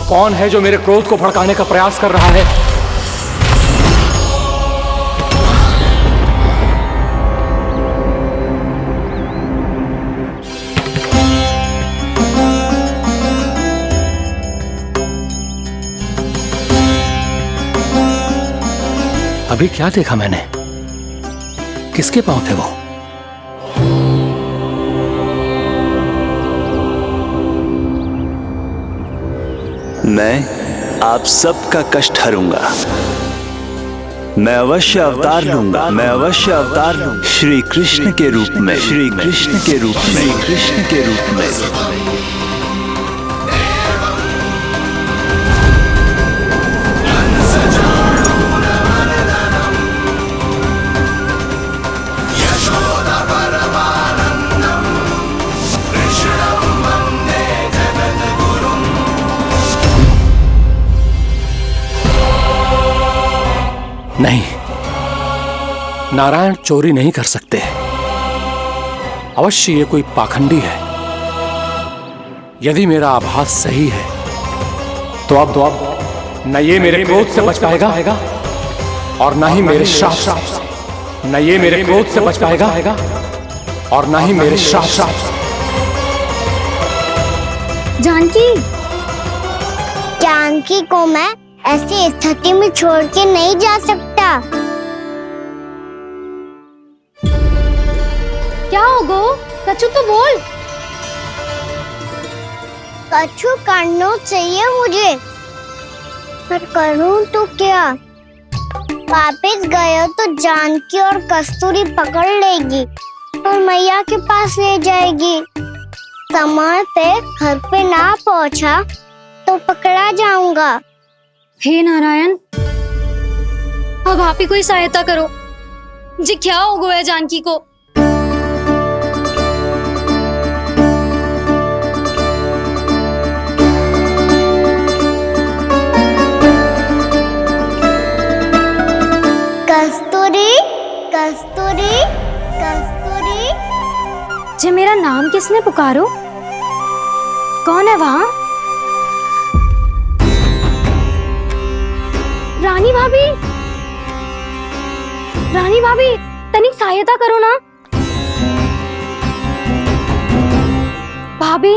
कौन है जो मेरे क्रोध को भड़काने का प्रयास कर रहा है? अभी क्या देखा मैंने? किसके पांव थे वो? मैं आप सबका कष्ट हरूंगा। मैं अवश्य अवतार लूंगा। मैं अवश्य अवतार लूंगा श्री कृष्ण के रूप में। श्री कृष्ण के रूप में। श्री कृष्ण के रूप में। नहीं, नारायण चोरी नहीं कर सकते। अवश्य ये कोई पाखंडी है। यदि मेरा आभास सही है तो अब न ये मेरे क्रोध से बच पाएगा और न ही मेरे श्राप से। न ये मेरे क्रोध से बच पाएगा और न ही मेरे श्राप से। जानकी को मैं ऐसी स्थिति में छोड़ के नहीं जा सकता। क्या होगो? कछु तो बोल। कछु करना चाहिए मुझे, पर करूं तो क्या? वापस गए तो जानकी और कस्तूरी पकड़ लेगी और मैया के पास ले जाएगी। समय पे घर पे ना पहुंचा तो पकड़ा जाऊंगा। हे नारायण, अब आप ही कोई सहायता करो। जी क्या हो गया जानकी को? कस्तूरी, कस्तूरी, कस्तूरी। जी मेरा नाम किसने पुकारो? कौन है वहाँ? रानी भाभी, रानी भाभी, तनिक सहायता करो ना। भाभी,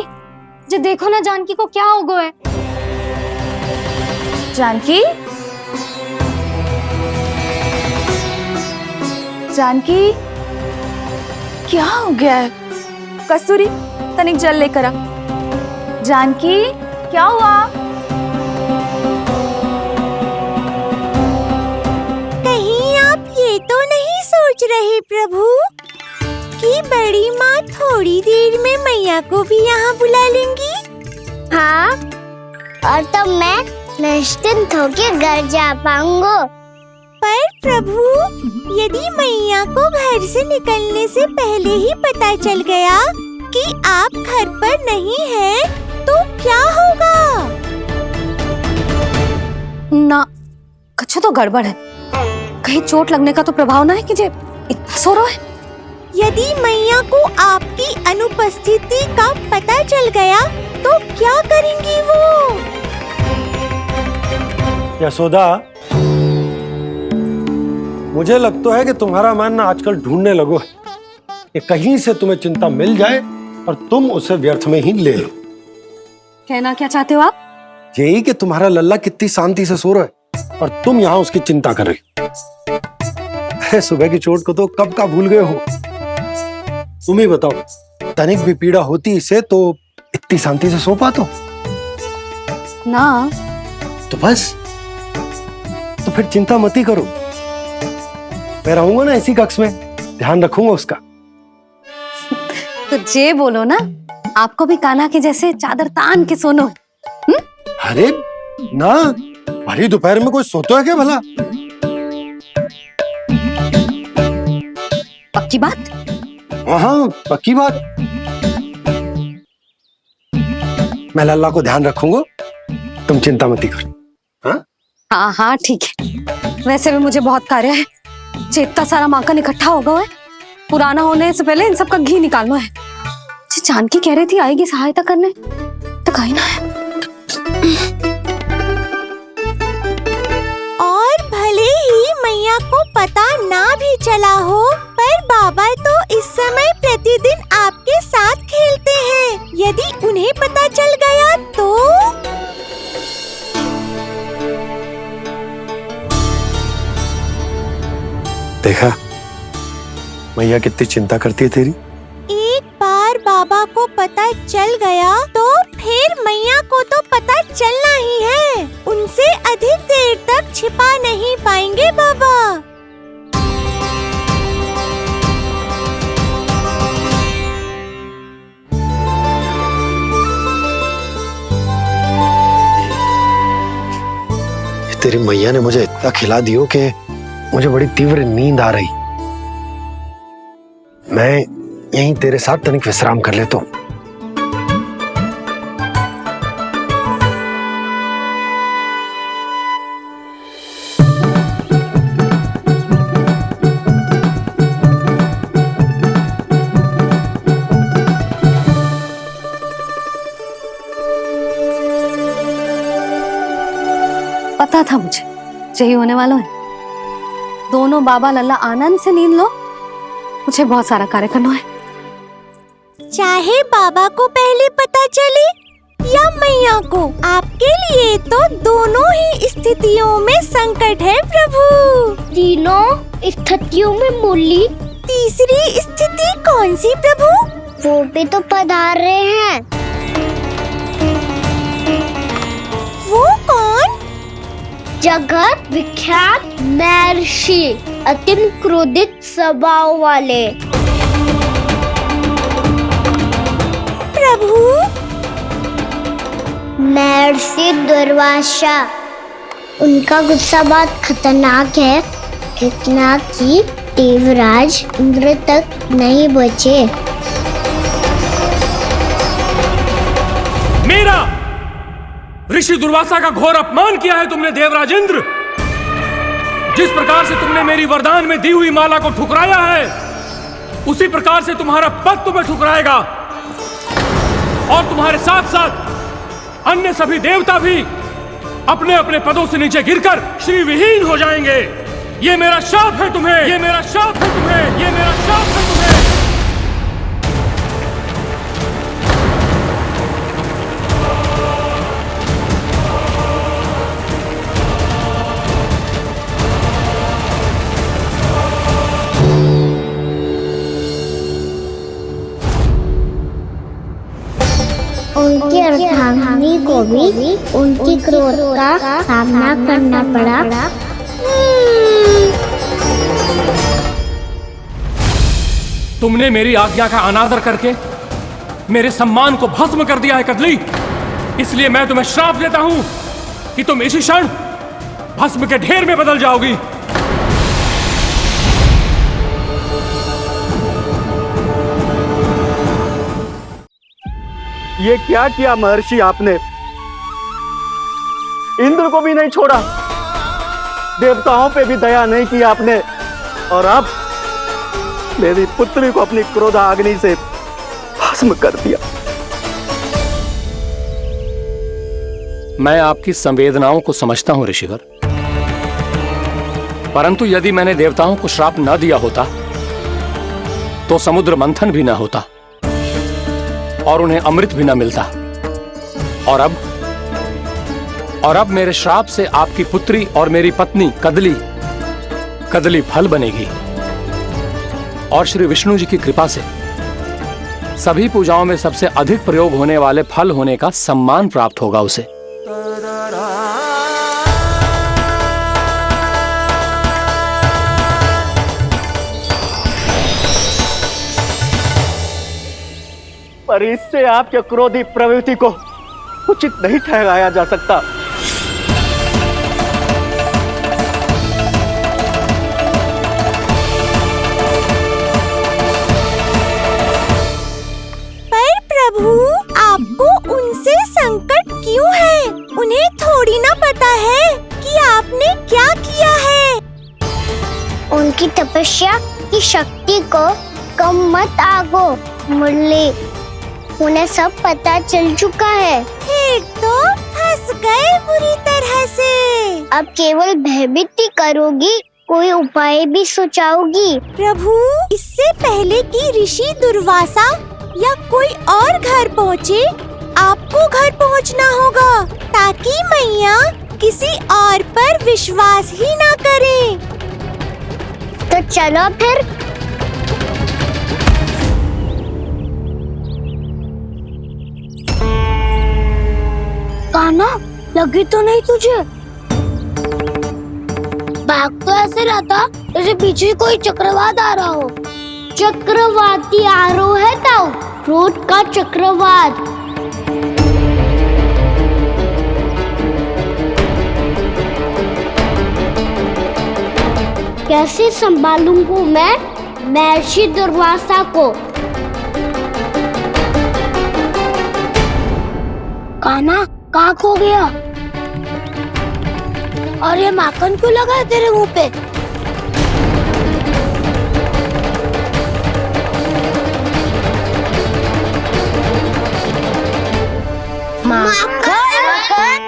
जो देखो ना जानकी को क्या हो गया है। जानकी, जानकी, क्या हो गया है? कस्तूरी, तनिक जल लेकर आ। जानकी, क्या हुआ? ये तो नहीं सोच रहे प्रभु कि बड़ी माँ थोड़ी देर में मैया को भी यहाँ बुला लेंगी? हाँ, और तो मैं निश्चिंत होकर घर जा पाऊंगा। पर प्रभु, यदि मैया को घर से निकलने से पहले ही पता चल गया कि आप घर पर नहीं हैं, तो क्या होगा? ना, कुछ तो गड़बड़ है। कहीं चोट लगने का तो प्रभाव ना है कि जे इतना सो रहा है। यदि मैया को आपकी अनुपस्थिति का पता चल गया तो क्या करेंगी वो? यशोदा, मुझे लगता है कि तुम्हारा मन ना आजकल ढूंढने लगो है कि कहीं से तुम्हें चिंता मिल जाए और तुम उसे व्यर्थ में ही ले लो। कहना क्या चाहते हो आप? यही कि तुम्हारा लल्ला कितनी शांति से सो रहा है और तुम यहाँ उसकी चिंता कर रही। सुबह की चोट को तो कब का भूल गए हो। तुम ही बताओ, तनिक भी पीड़ा होती इसे तो इतनी शांति से सो पाते हो ना? तो बस, तो फिर चिंता मत ही करो। मैं रहूंगा ना इसी कक्ष में, ध्यान रखूंगा उसका। तो जे बोलो ना, आपको भी कान्हा के जैसे चादर तान के सोनो। अरे ना, भरी दोपहर में कोई सोता है क्या भला? पक्की बात? हाँ, पक्की बात। मैं लल्ला को ध्यान रखूंगा, तुम चिंता मत करो। हाँ हाँ हाँ, ठीक है। वैसे भी मुझे बहुत कार्य है। इतना सारा माखन इकट्ठा होगा है, पुराना होने से पहले इन सब का घी निकालना है। जानकी कह रही थी आएगी सहायता करने, तो कहीं ना है। देखा मैया कितनी चिंता करती है तेरी। एक बार बाबा को पता चल गया तो फिर मैया को तो पता चलना ही है। उनसे अधिक देर तक छिपा नहीं पाएंगे बाबा। तेरी मैया ने मुझे इतना खिला दियो कि मुझे बड़ी तीव्र नींद आ रही। मैं यहीं तेरे साथ तनिक विश्राम कर लेता हूँ। पता था मुझे यही होने वाला है। दोनों बाबा लल्ला आनंद से नींद लो, मुझे बहुत सारा कार्य करना है। चाहे बाबा को पहले पता चले या मैया को, आपके लिए तो दोनों ही स्थितियों में संकट है प्रभु। तीनों स्थितियों में मुरली, तीसरी स्थिति कौन सी प्रभु? वो भी तो पधार रहे हैं। वो कौन? जगत विख्यात महर्षि, अत्यंत क्रोधित स्वभाव वाले। प्रभु महर्षि दुर्वासा। उनका गुस्सा बहुत खतरनाक है, इतना कि देवराज इंद्र तक नहीं बचे। मेरा ऋषि दुर्वासा का घोर अपमान किया है तुमने देवराज इंद्र। जिस प्रकार से तुमने मेरी वरदान में दी हुई माला को ठुकराया है, उसी प्रकार से तुम्हारा पद तुम्हें ठुकराएगा और तुम्हारे साथ साथ अन्य सभी देवता भी अपने अपने पदों से नीचे गिरकर श्री विहीन हो जाएंगे। ये मेरा शाप है तुम्हें, ये मेरा शाप है तुम्हें, ये मेरा शाप है तुम्हें। उनकी अर्धांगिनी को भी उनकी क्रोध का सामना करना पड़ा। तुमने मेरी आज्ञा का अनादर करके मेरे सम्मान को भस्म कर दिया है कदली। इसलिए मैं तुम्हें श्राप देता हूं कि तुम इसी क्षण भस्म के ढेर में बदल जाओगी। ये क्या किया महर्षि आपने? इंद्र को भी नहीं छोड़ा, देवताओं पे भी दया नहीं की आपने, और अब मेरी पुत्री को अपनी क्रोधाग्नि से भस्म कर दिया। मैं आपकी संवेदनाओं को समझता हूं ऋषिवर, परंतु यदि मैंने देवताओं को श्राप न दिया होता तो समुद्र मंथन भी न होता और उन्हें अमृत भी न मिलता। और अब मेरे श्राप से आपकी पुत्री और मेरी पत्नी कदली फल बनेगी और श्री विष्णु जी की कृपा से सभी पूजाओं में सबसे अधिक प्रयोग होने वाले फल होने का सम्मान प्राप्त होगा उसे। पर इससे आपके क्रोधी प्रवृत्ति को उचित नहीं ठहराया जा सकता। पर प्रभु, आपको उनसे संकट क्यों है? उन्हें थोड़ी ना पता है कि आपने क्या किया है। उनकी तपस्या की शक्ति को कम मत आगो मुरली, उन्हें सब पता चल चुका है। फिर तो फंस गए बुरी तरह से। अब केवल भयभीत ही करोगी, कोई उपाय भी सोचाओगी? प्रभु, इससे पहले कि ऋषि दुर्वासा या कोई और घर पहुँचे, आपको घर पहुँचना होगा ताकि मैया किसी और पर विश्वास ही ना करे। तो तो चलो फिर। कान्हा, लगी तो नहीं तुझे? भाग तो ऐसे रहा था जैसे पीछे कोई चक्रवात आ रहा हो। चक्रवाती आरोह है ताऊ, रोड का चक्रवात। कैसे संभालूंगा मैं महर्षि दुर्वासा को? कान्हा, कहाँ खो गया? और ये माखन क्यों लगा है तेरे मुंह पे? माखन,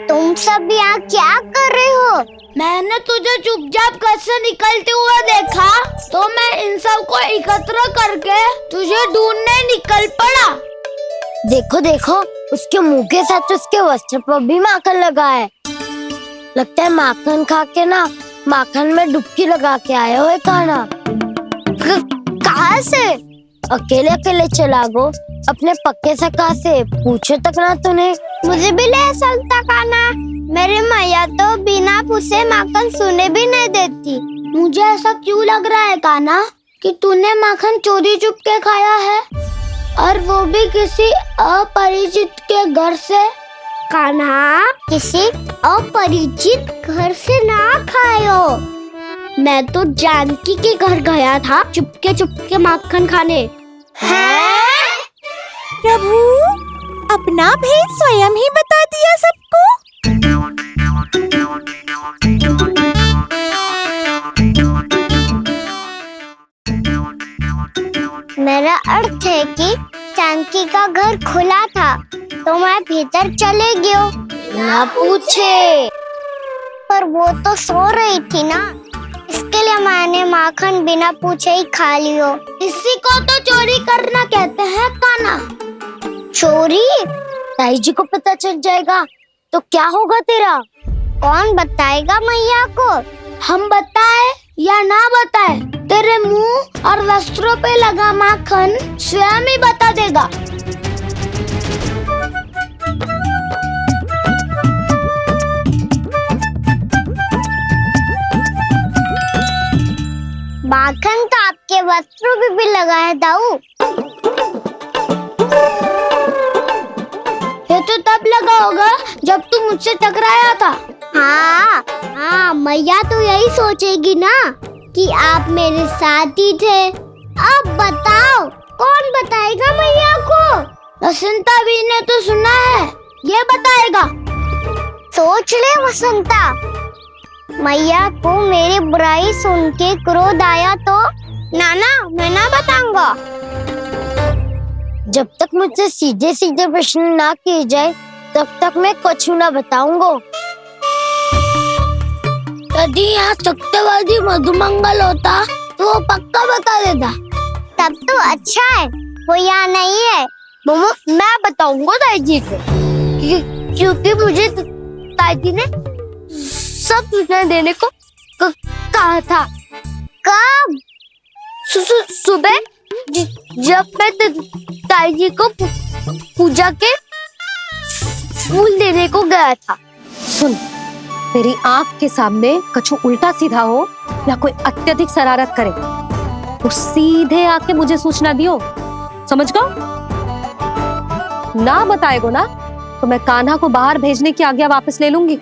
तुम सब यहाँ क्या कर रहे हो? मैंने तुझे चुपचाप घर से निकलते हुए देखा तो मैं इन सब को एकत्र करके तुझे ढूंढने निकल पड़ा। देखो देखो, उसके मुंह के साथ उसके वस्त्र पर भी माखन लगा है। लगता है माखन खा के ना माखन में डुबकी लगा के आए हो कान्हा। कहाँ से? अकेले अकेले चला गो अपने पक्के सका से, पूछो तक ना तूने। मुझे भी ले चलता कान्हा, मेरी मैया तो बिना पूछे माखन सुने भी नहीं देती। मुझे ऐसा क्यों लग रहा है कान्हा कि तूने माखन चोरी चुप के खाया है, और वो भी किसी अपरिचित के घर से? कान्हा, किसी अपरिचित घर से ना खायो। मैं तो जानकी के घर गया था चुपके माखन खाने। हैं? प्रभु, अपना भेद स्वयं ही बता दिया सबको। मेरा अर्थ है कि जानकी का घर खुला था तो मैं भीतर चले गयो। ना पूछे, पर वो तो सो रही थी ना, इसके लिए मैंने माखन बिना पूछे ही खा लियो। इसी को तो चोरी करना कहते हैं कान्हा। चोरी? ताई जी को पता चल जाएगा तो क्या होगा तेरा? कौन बताएगा मैया को? हम बताए या ना बताए, तेरे मुंह और वस्त्रों पे लगा माखन स्वयं ही बता देगा। माखन तो आपके वस्त्रों पे भी लगा है दाऊ। ये तो तब लगा होगा जब तू मुझसे टकराया था। हाँ, मैया तो यही सोचेगी ना कि आप मेरे साथ ही थे। अब बताओ, कौन बताएगा मैया को? वसंता भी ने तो सुना है, ये बताएगा। सोच ले वसंता, मैया को मेरी बुराई सुन के क्रोध आया तो? नाना, मैं ना बताऊंगा। जब तक मुझसे सीधे सीधे प्रश्न ना किए जाए तब तक मैं कुछ ना बताऊंगा। यदि यहाँ सत्यवादी मधुमंगल होता तो वो पक्का बता देता। तब तो अच्छा है वो यहाँ नहीं है। मैं बताऊंगा ताई जी को, क्योंकि मुझे ताई जी ने सब सूचना देने को कहा था। कब? सुबह जब मैं ताई जी को पूजा के फूल देने को गया था। सुन, तेरी आंख के सामने कछु उल्टा सीधा हो या कोई अत्यधिक शरारत करे तो सीधे आके मुझे सूचना दियो, समझ गो? ना बताएगो ना तो मैं कान्हा को बाहर भेजने की आज्ञा वापस ले लूंगी।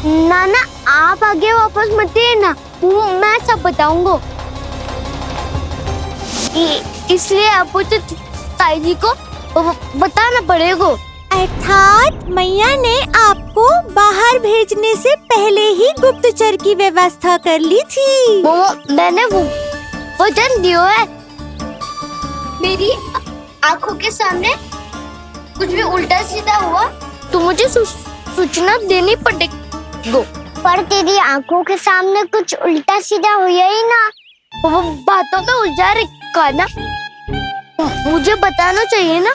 नाना, आप आगे वापस मत देना, मैं सब बताऊंगा। इसलिए आपको तो ताई जी को बताना पड़ेगा। अर्थात मैया ने आपको बाहर भेजने से पहले ही गुप्तचर की व्यवस्था कर ली थी। मैंने वचन दिया है। मेरी आंखों के सामने कुछ भी उल्टा सीधा हुआ तो मुझे सूचना देनी पड़ेगी। पर तेरी आंखों के सामने कुछ उल्टा सीधा हुआ ही ना, वो बातों में उलझा रखा ना, मुझे बताना चाहिए ना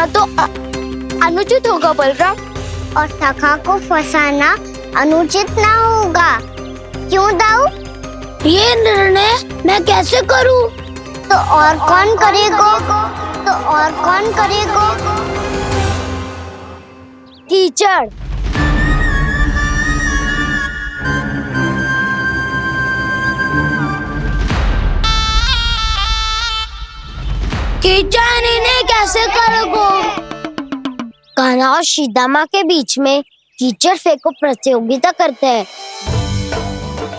तो अनुचित होगा बलराम। और सखा को फंसाना अनुचित ना होगा, क्यों दाऊ? ये निर्णय मैं कैसे करूं? तो और कौन करेगा? टीचर। टीचर इन्हें कैसे करोगे? कान्हा और शीदामा के बीच में कीचड़ फेंको प्रतियोगिता करते हैं।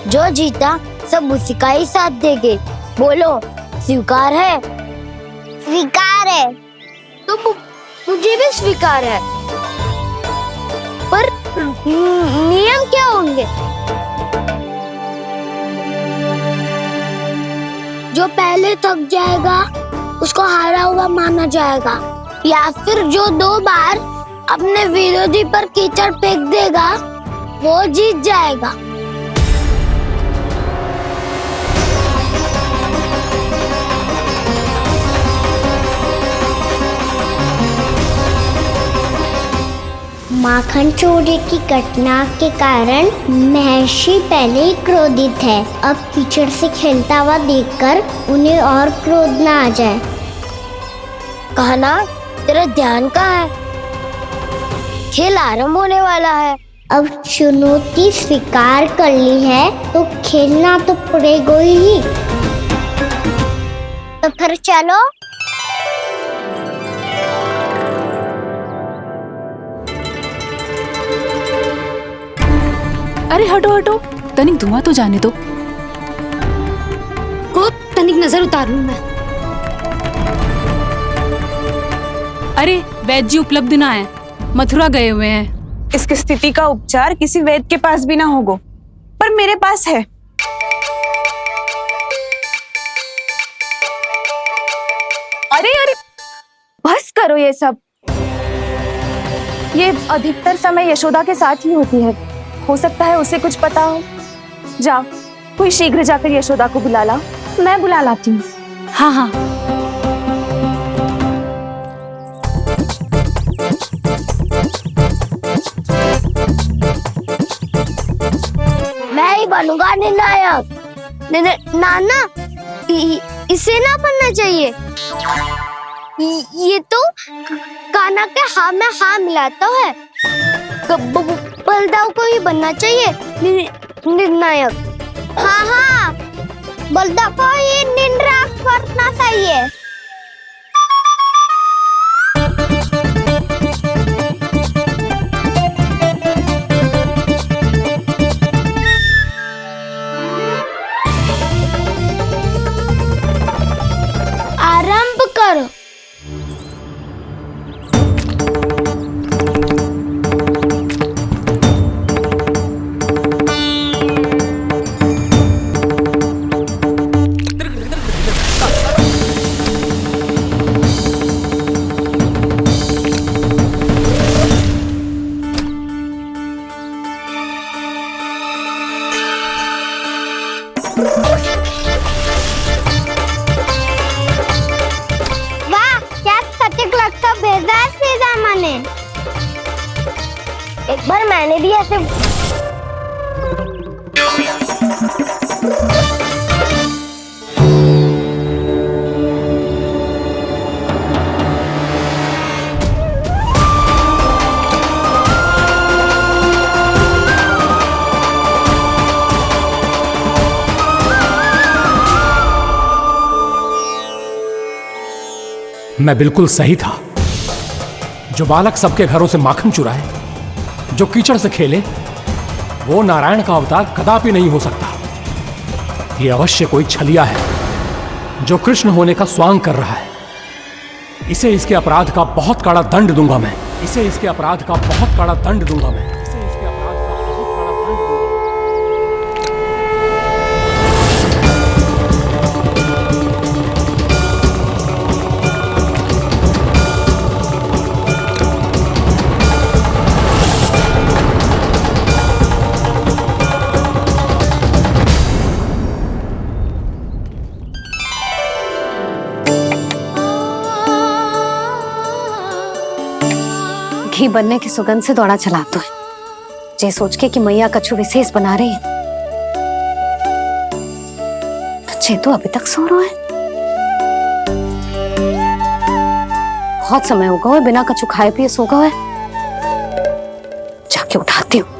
जो जीता सब उसी का ही साथ देंगे। बोलो स्वीकार है? स्वीकार है। तो मुझे भी स्वीकार है। पर नियम क्या होंगे? जो पहले थक जाएगा उसको हारा हुआ माना जाएगा, या फिर जो 2 बार अपने विरोधी पर कीचड़ फेंक देगा वो जीत जाएगा। माखन चोरी की घटना के कारण महर्षि पहले ही क्रोधित है। अब कीचड़ से खेलता हुआ देखकर उन्हें और क्रोध न आ जाए। कहना तेरा ध्यान कहाँ है? खेल आरंभ होने वाला है। अब चुनौती स्वीकार कर ली है तो खेलना तो पड़ेगा ही। तो फिर चलो। अरे हटो हटो, तनिक धुआं तो जाने दो। को तनिक नजर उतार लूं मैं। अरे वैद्य जी उपलब्ध ना है, मथुरा गए हुए हैं। इसकी स्थिति का उपचार किसी वैद्य के पास भी ना होगा, पर मेरे पास है। अरे अरे बस करो ये सब। ये अधिकतर समय यशोदा के साथ ही होती है। हो सकता है उसे कुछ पता हो। जाओ, कोई शीघ्र जाकर यशोदा को बुला ला। मैं बुला लाती हूँ। हाँ हाँ। मैं ही बनूंगा निर्णायक। नाना, इसे ना बनना चाहिए। ये तो कान्हा के हाँ में हाँ मिलाता है। बलदाव को ही बनना चाहिए निर्णायक। हाँ हाँ, बलदाव को ही निर्णायक करना चाहिए। आरंभ करो। वाह, क्या सटीक लगता भेजा है शीदामा ने। एक बार मैंने भी ऐसे मैं बिल्कुल सही था। जो बालक सबके घरों से माखन चुराए, जो कीचड़ से खेले, वो नारायण का अवतार कदापि नहीं हो सकता। ये अवश्य कोई छलिया है जो कृष्ण होने का स्वांग कर रहा है। इसे इसके अपराध का बहुत कड़ा दंड दूंगा मैं। इसे इसके अपराध का बहुत कड़ा दंड दूंगा मैं। इसे इसके अपराध का बहुत कड़ा दंड दूंगा। घी बनने की सुगंध से दौड़ा चला तो है, जे सोच के कि मैया कछु विशेष बना रही है। चेतु अभी तक सो रहा है। बहुत समय होगा है, बिना कछु खाए पिए सो गया है। जाके उठाती हूँ।